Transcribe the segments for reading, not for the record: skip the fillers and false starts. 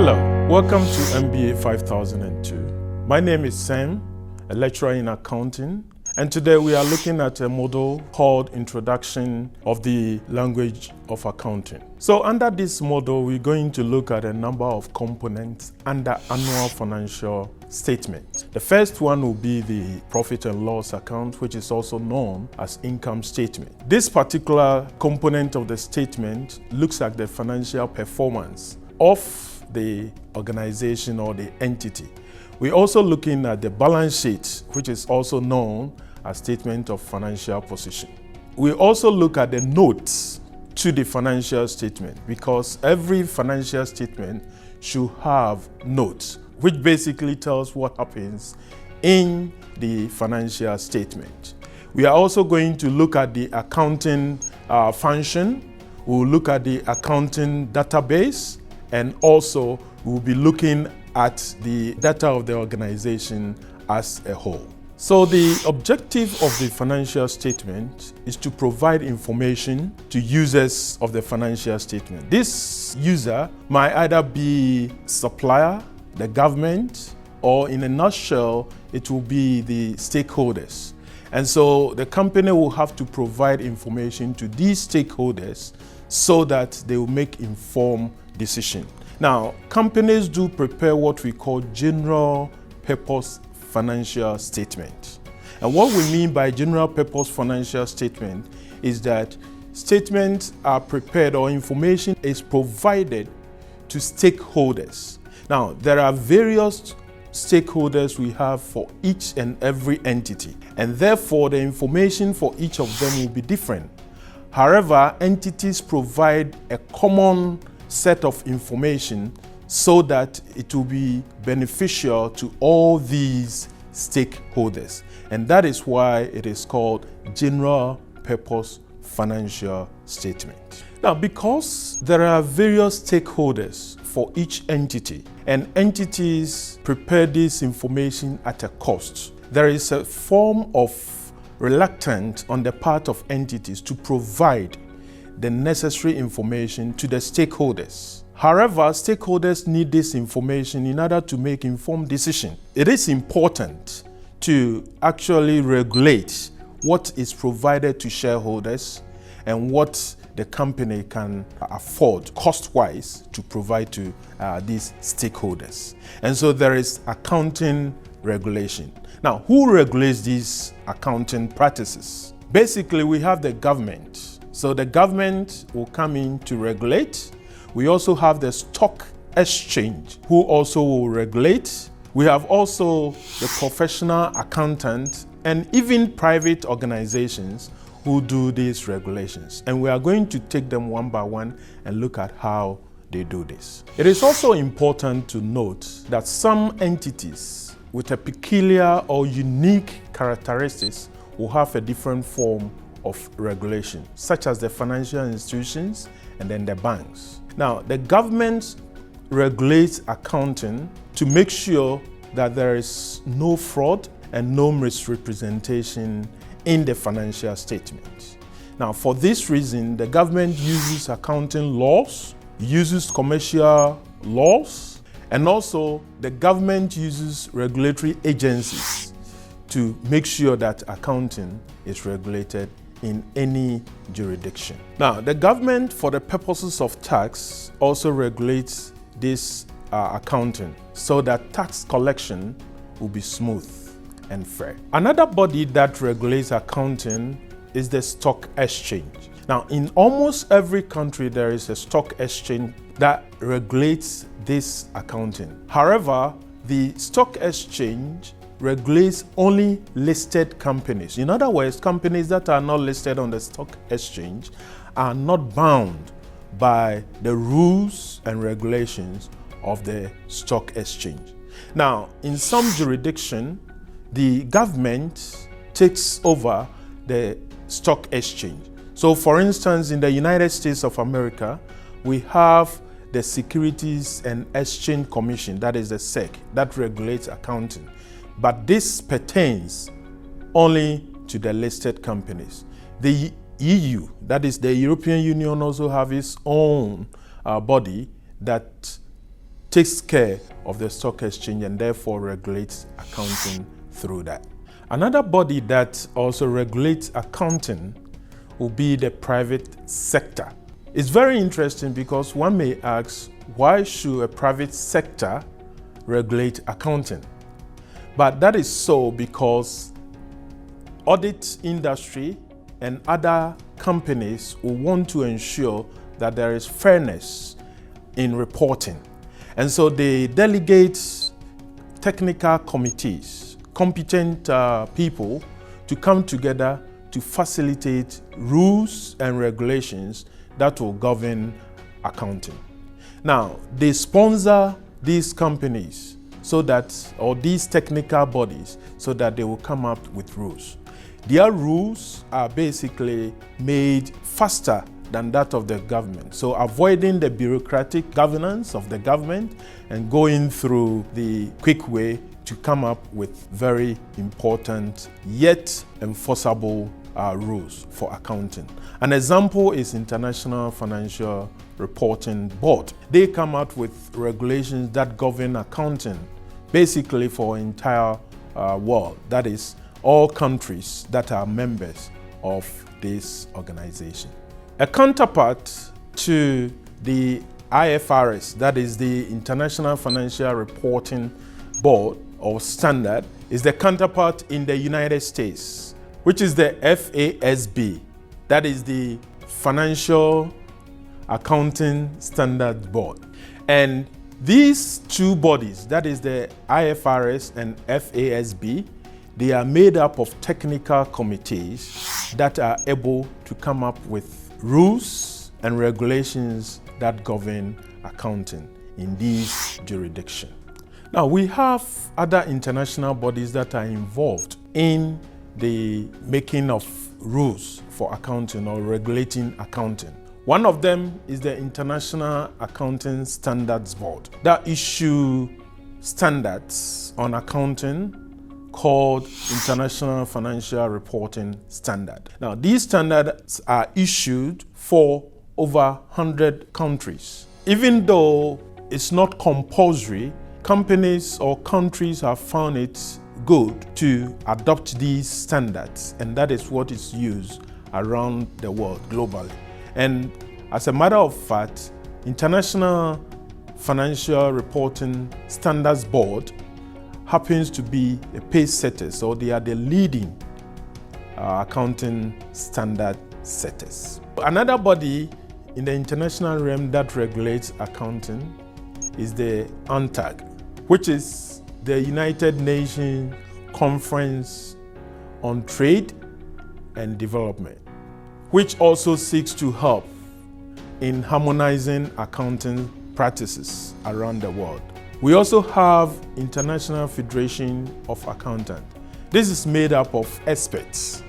Hello, welcome to MBA 5002. My name is Sam, a lecturer in accounting, and today we are looking at a model called Introduction of the Language of Accounting. So under this model, we're going to look at a number of components under annual financial statement. The first one will be the profit and loss account, which is also known as income statement. This particular component of the statement looks at the financial performance of the organization or the entity. We're also looking at the balance sheet, which is also known as statement of financial position. We also look at the notes to the financial statement, because every financial statement should have notes, which basically tells what happens in the financial statement. We are also going to look at the accounting function. We'll look at the accounting database, and also we'll be looking at the data of the organization as a whole. So the objective of the financial statement is to provide information to users of the financial statement. This user might either be supplier, the government, or in a nutshell, it will be the stakeholders. And so the company will have to provide information to these stakeholders so that they will make informed decision. Now, companies do prepare what we call general purpose financial statement. And what we mean by general purpose financial statement is that statements are prepared or information is provided to stakeholders. Now, there are various stakeholders we have for each and every entity, and therefore the information for each of them will be different. However, entities provide a common set of information so that it will be beneficial to all these stakeholders. And that is why it is called general purpose financial statement. Now, because there are various stakeholders for each entity, and entities prepare this information at a cost, there is a form of reluctance on the part of entities to provide the necessary information to the stakeholders. However, stakeholders need this information in order to make informed decisions. It is important to actually regulate what is provided to shareholders and what the company can afford cost-wise to provide to these stakeholders. And so there is accounting regulation. Now, who regulates these accounting practices? Basically, we have the government. So the government will come in to regulate. We also have the stock exchange, who also will regulate. We have also the professional accountant and even private organizations who do these regulations. And we are going to take them one by one and look at how they do this. It is also important to note that some entities with a peculiar or unique characteristics will have a different form of regulation, such as the financial institutions and then the banks. Now, the government regulates accounting to make sure that there is no fraud and no misrepresentation in the financial statement. Now, for this reason, the government uses accounting laws, uses commercial laws, and also the government uses regulatory agencies to make sure that accounting is regulated in any jurisdiction. Now, the government, for the purposes of tax, also regulates this accounting so that tax collection will be smooth and fair. Another body that regulates accounting is the stock exchange. Now, in almost every country, there is a stock exchange that regulates this accounting. However, the stock exchange regulates only listed companies. In other words, companies that are not listed on the stock exchange are not bound by the rules and regulations of the stock exchange. Now, in some jurisdiction, the government takes over the stock exchange. So, for instance, in the United States of America, we have the Securities and Exchange Commission, that is the SEC, that regulates accounting. But this pertains only to the listed companies. The EU, that is the European Union, also have its own body that takes care of the stock exchange and therefore regulates accounting through that. Another body that also regulates accounting will be the private sector. It's very interesting because one may ask, why should a private sector regulate accounting? But that is so because audit industry and other companies will want to ensure that there is fairness in reporting. And so they delegate technical committees, competent people to come together to facilitate rules and regulations that will govern accounting. Now, they sponsor these companies or these technical bodies so that they will come up with rules. Their rules are basically made faster than that of the government. So avoiding the bureaucratic governance of the government and going through the quick way to come up with very important yet enforceable rules for accounting. An example is International Financial Reporting Board. They come out with regulations that govern accounting basically for the entire world. That is, all countries that are members of this organization. A counterpart to the IFRS, that is the International Financial Reporting Board or standard, is the counterpart in the United States, which is the FASB, that is the Financial Accounting Standards Board. And these two bodies, that is the IFRS and FASB, they are made up of technical committees that are able to come up with rules and regulations that govern accounting in these jurisdictions. Now, we have other international bodies that are involved in the making of rules for accounting or regulating accounting. One of them is the International Accounting Standards Board that issue standards on accounting called International Financial Reporting Standard. Now, these standards are issued for over 100 countries. Even though it's not compulsory, companies or countries have found it good to adopt these standards, and that is what is used around the world globally. And as a matter of fact, International Financial Reporting Standards Board happens to be a pace setter, so they are the leading accounting standard setters. Another body in the international realm that regulates accounting is the UNTAG, which is the United Nations Conference on Trade and Development, which also seeks to help in harmonizing accounting practices around the world. We also have International Federation of Accountants. This is made up of experts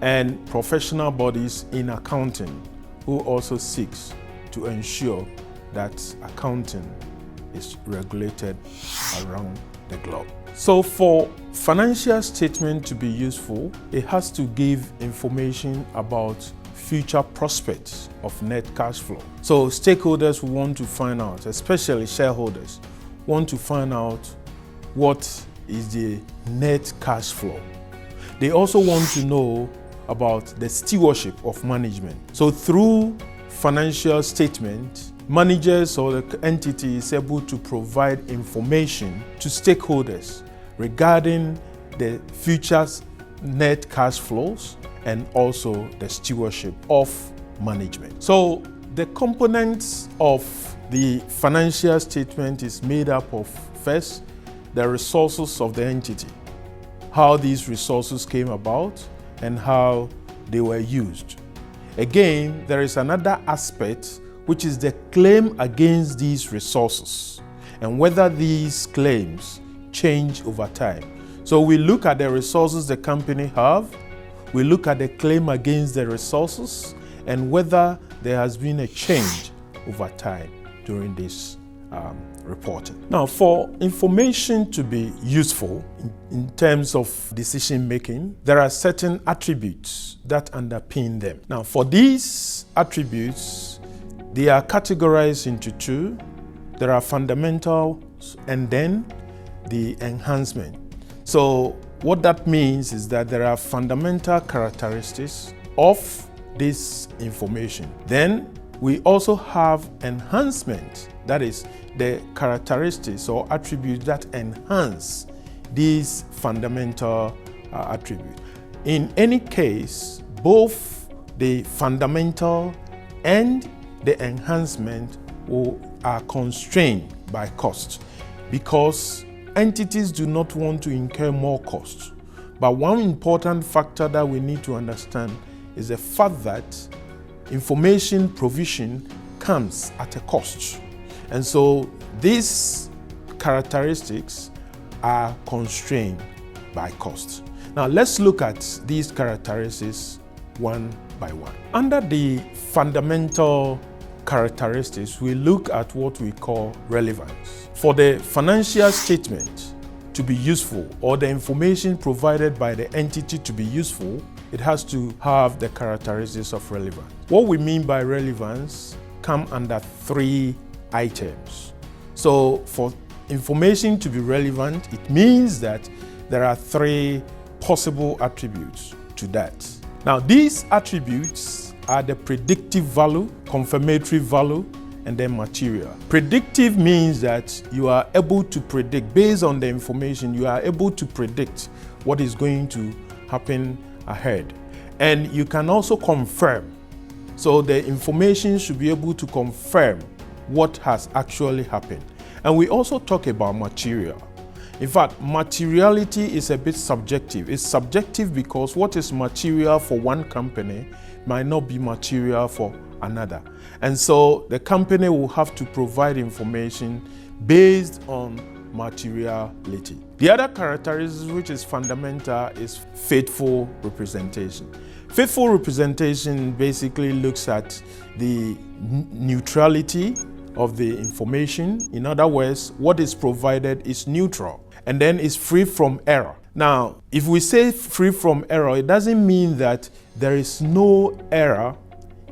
and professional bodies in accounting who also seeks to ensure that accounting is regulated around the globe. So for financial statement to be useful, it has to give information about future prospects of net cash flow. So stakeholders want to find out, especially shareholders, want to find out what is the net cash flow. They also want to know about the stewardship of management. So through financial statement, managers or the entity is able to provide information to stakeholders regarding the future's net cash flows and also the stewardship of management. So the components of the financial statement is made up of, first, the resources of the entity, how these resources came about and how they were used. Again, there is another aspect, which is the claim against these resources and whether these claims change over time. So we look at the resources the company have, we look at the claim against the resources and whether there has been a change over time during this reporting. Now, for information to be useful in terms of decision making, there are certain attributes that underpin them. Now, for these attributes, they are categorized into two. there are fundamentals and then the enhancement. So what that means is that there are fundamental characteristics of this information. Then we also have enhancement, that is the characteristics or attributes that enhance these fundamental attributes. In any case, both the fundamental and the enhancement are constrained by cost, because entities do not want to incur more costs. But one important factor that we need to understand is the fact that information provision comes at a cost. And so these characteristics are constrained by cost. Now let's look at these characteristics one by one. Under the fundamental characteristics, we look at what we call relevance. For the financial statement to be useful, or the information provided by the entity to be useful, it has to have the characteristics of relevance. What we mean by relevance come under 3 items. So for information to be relevant, it means that there are 3 possible attributes to that. Now these attributes are the predictive value, confirmatory value, and then material. Predictive means that you are able to predict, based on the information, you are able to predict what is going to happen ahead. And you can also confirm. So the information should be able to confirm what has actually happened. And we also talk about material. In fact, materiality is a bit subjective. It's subjective because what is material for one company might not be material for another. And so the company will have to provide information based on materiality. The other characteristic which is fundamental is faithful representation. Faithful representation basically looks at the neutrality of the information. In other words, what is provided is neutral and then is free from error. Now, if we say free from error, it doesn't mean that there is no error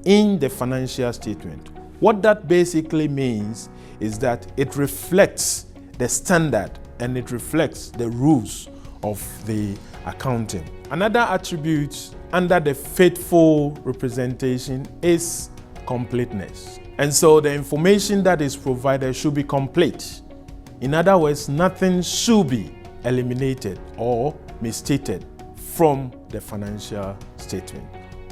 in the financial statement. What that basically means is that it reflects the standard and it reflects the rules of the accounting. Another attribute under the faithful representation is completeness. And so the information that is provided should be complete. In other words, nothing should be eliminated or misstated from the financial statement.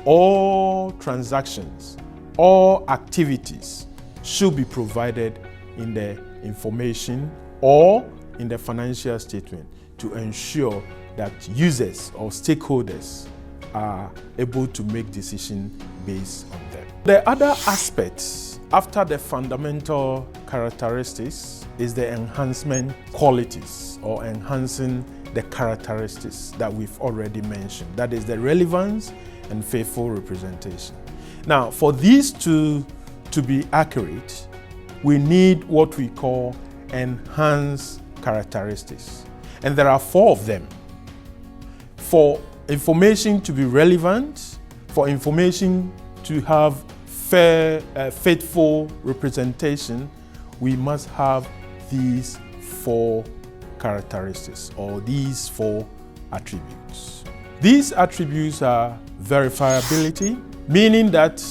All transactions, all activities should be provided in the information or in the financial statement to ensure that users or stakeholders are able to make decisions based on them. The other aspects after the fundamental characteristics is the enhancement qualities, or enhancing the characteristics that we've already mentioned. That is the relevance and faithful representation. Now, for these two to be accurate, we need what we call enhanced characteristics. And there are 4 of them. For information to be relevant, for information to have faithful representation, we must have these 4 characteristics, or these 4 attributes. These attributes are verifiability, meaning that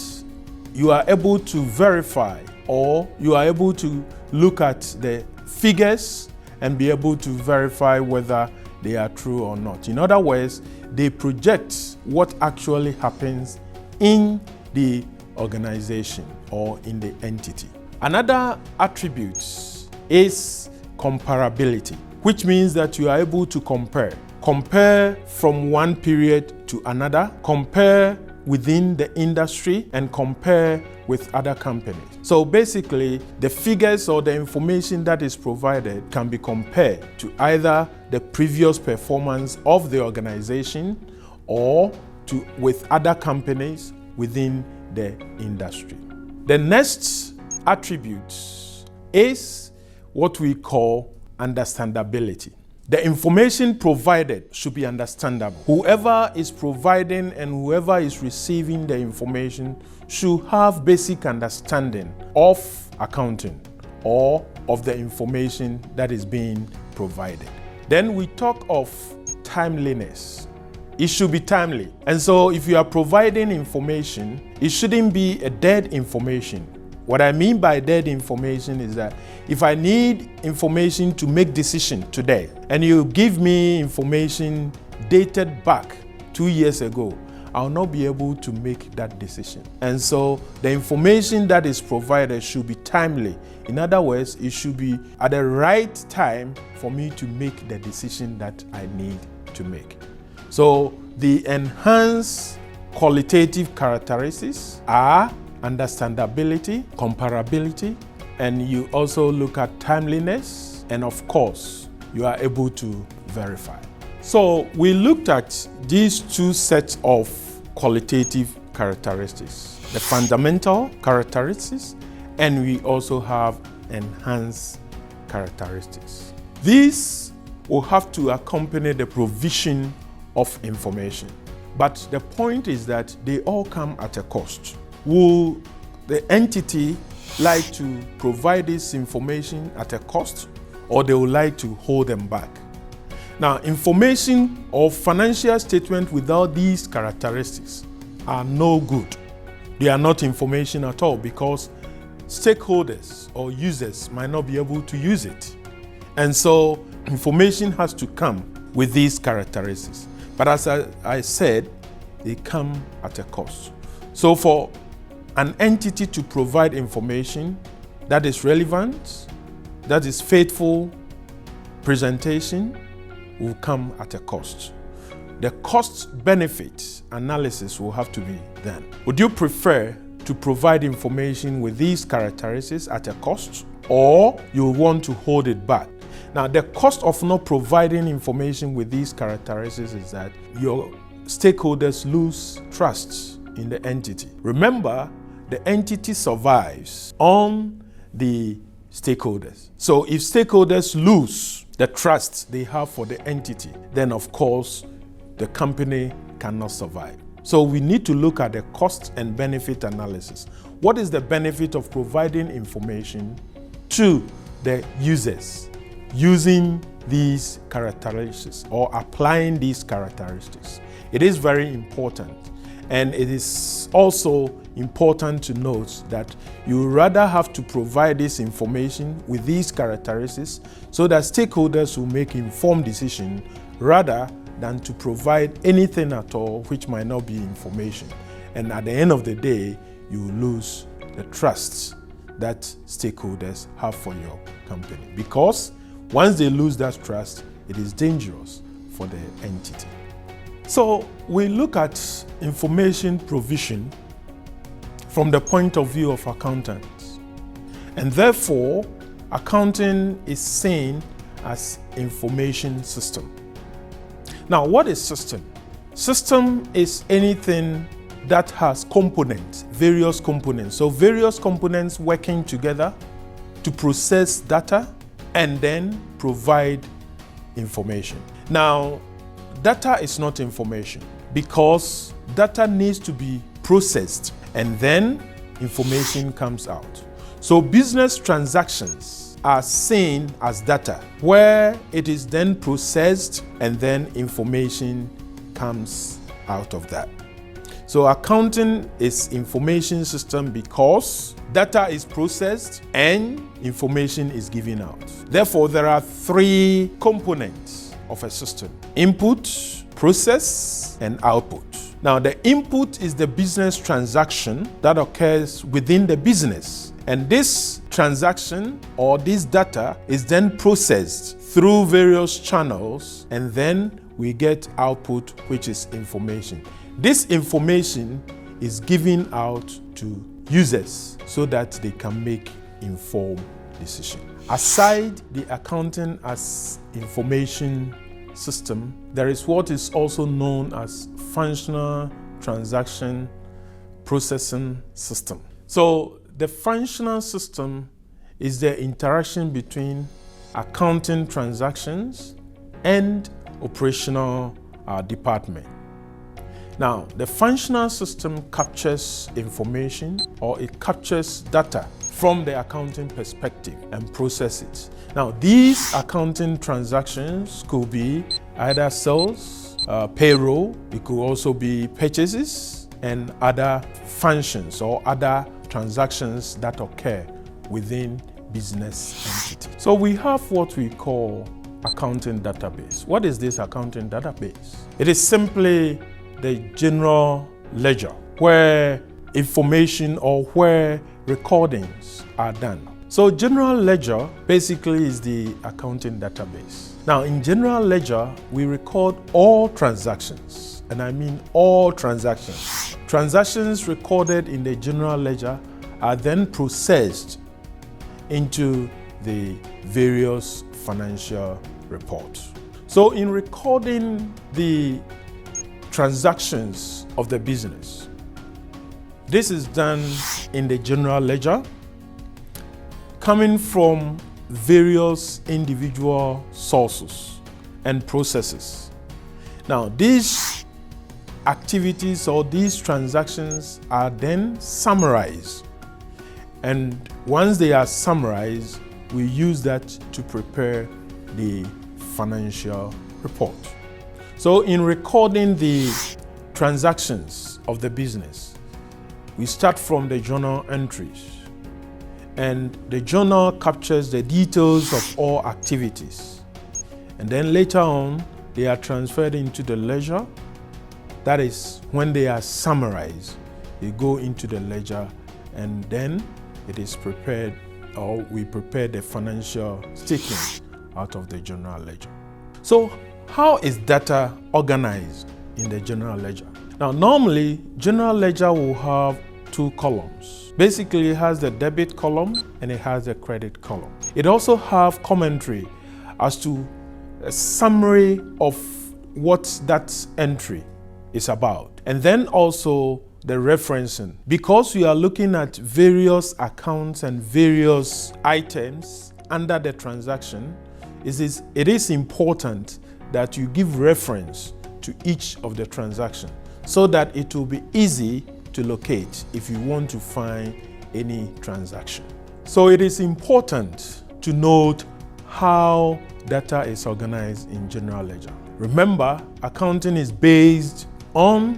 you are able to verify, or you are able to look at the figures and be able to verify whether they are true or not. In other words, they project what actually happens in the organization or in the entity. Another attribute is comparability, which means that you are able to compare. Compare from one period to another, compare within the industry, and compare with other companies. So basically, the figures or the information that is provided can be compared to either the previous performance of the organization or with other companies within the industry. The next attribute is what we call understandability. The information provided should be understandable. Whoever is providing and whoever is receiving the information should have basic understanding of accounting or of the information that is being provided. Then we talk of timeliness. It should be timely. And so if you are providing information, it shouldn't be a dead information. What I mean by dead information is that if I need information to make decision today, and you give me information dated back 2 years ago, I'll not be able to make that decision. And so the information that is provided should be timely. In other words, it should be at the right time for me to make the decision that I need to make. So the enhanced qualitative characteristics are understandability, comparability, and you also look at timeliness, and of course, you are able to verify. So we looked at these two sets of qualitative characteristics, the fundamental characteristics, and we also have enhanced characteristics. These will have to accompany the provision of information. But the point is that they all come at a cost. Will the entity like to provide this information at a cost, or they would like to hold them back? Now, information or financial statement without these characteristics are no good. They are not information at all because stakeholders or users might not be able to use it. And so information has to come with these characteristics. But as I said, they come at a cost. So for an entity to provide information that is relevant, that is faithful presentation, will come at a cost. The cost-benefit analysis will have to be done. Would you prefer to provide information with these characteristics at a cost, or you want to hold it back? Now, the cost of not providing information with these characteristics is that your stakeholders lose trust in the entity. Remember, the entity survives on the stakeholders. So if stakeholders lose the trust they have for the entity, then of course the company cannot survive. So we need to look at the cost and benefit analysis. What is the benefit of providing information to the users using these characteristics or applying these characteristics? It is very important. And it is also important to note that you rather have to provide this information with these characteristics so that stakeholders will make informed decisions rather than to provide anything at all which might not be information. And at the end of the day, you will lose the trust that stakeholders have for your company. Because once they lose that trust, it is dangerous for the entity. So we look at information provision from the point of view of accountants. And therefore, accounting is seen as information system. Now, what is system? System is anything that has components, various components. So various components working together to process data and then provide information. Now, data is not information because data needs to be processed and then information comes out. So business transactions are seen as data where it is then processed and then information comes out of that. So accounting is information system because data is processed and information is given out. Therefore, there are three components of a system: input, process, and output. Now, the input is the business transaction that occurs within the business. And this transaction or this data is then processed through various channels, and then we get output, which is information. This information is given out to users so that they can make informed decisions. Aside the accounting as information system, there is what is also known as functional transaction processing system. So the functional system is the interaction between accounting transactions and operational department. Now, the functional system captures information or it captures data from the accounting perspective and process it. Now, these accounting transactions could be either sales, payroll, it could also be purchases and other functions or other transactions that occur within business entity. So we have what we call accounting database. What is this accounting database? It is simply the general ledger where information or where recordings are done. So general ledger basically is the accounting database. Now in general ledger, we record all transactions, and I mean all transactions. Transactions recorded in the general ledger are then processed into the various financial reports. So in recording the transactions of the business, this is done in the general ledger, coming from various individual sources and processes. Now, these activities or these transactions are then summarized. And once they are summarized, we use that to prepare the financial report. So in recording the transactions of the business, we start from the journal entries, and the journal captures the details of all activities. And then later on, they are transferred into the ledger. That is when they are summarized, they go into the ledger, and then it is prepared, or we prepare the financial statement out of the general ledger. So how is data organized in the general ledger? Now normally, general ledger will have two columns. Basically, it has the debit column and it has the credit column. It also has commentary as to a summary of what that entry is about. And then also the referencing. Because we are looking at various accounts and various items under the transaction, it is important that you give reference to each of the transactions so that it will be easy to locate if you want to find any transaction. So it is important to note how data is organized in general ledger. Remember, accounting is based on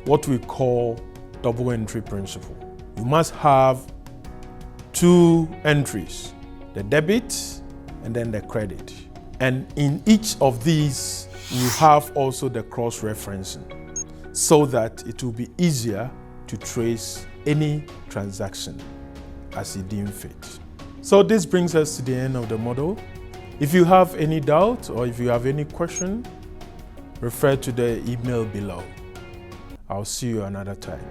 what we call double entry principle. You must have two entries, the debit and then the credit. And in each of these, we have also the cross-referencing so that it will be easier to trace any transaction as it deems fit. So this brings us to the end of the model. If you have any doubt or if you have any question, refer to the email below. I'll see you another time.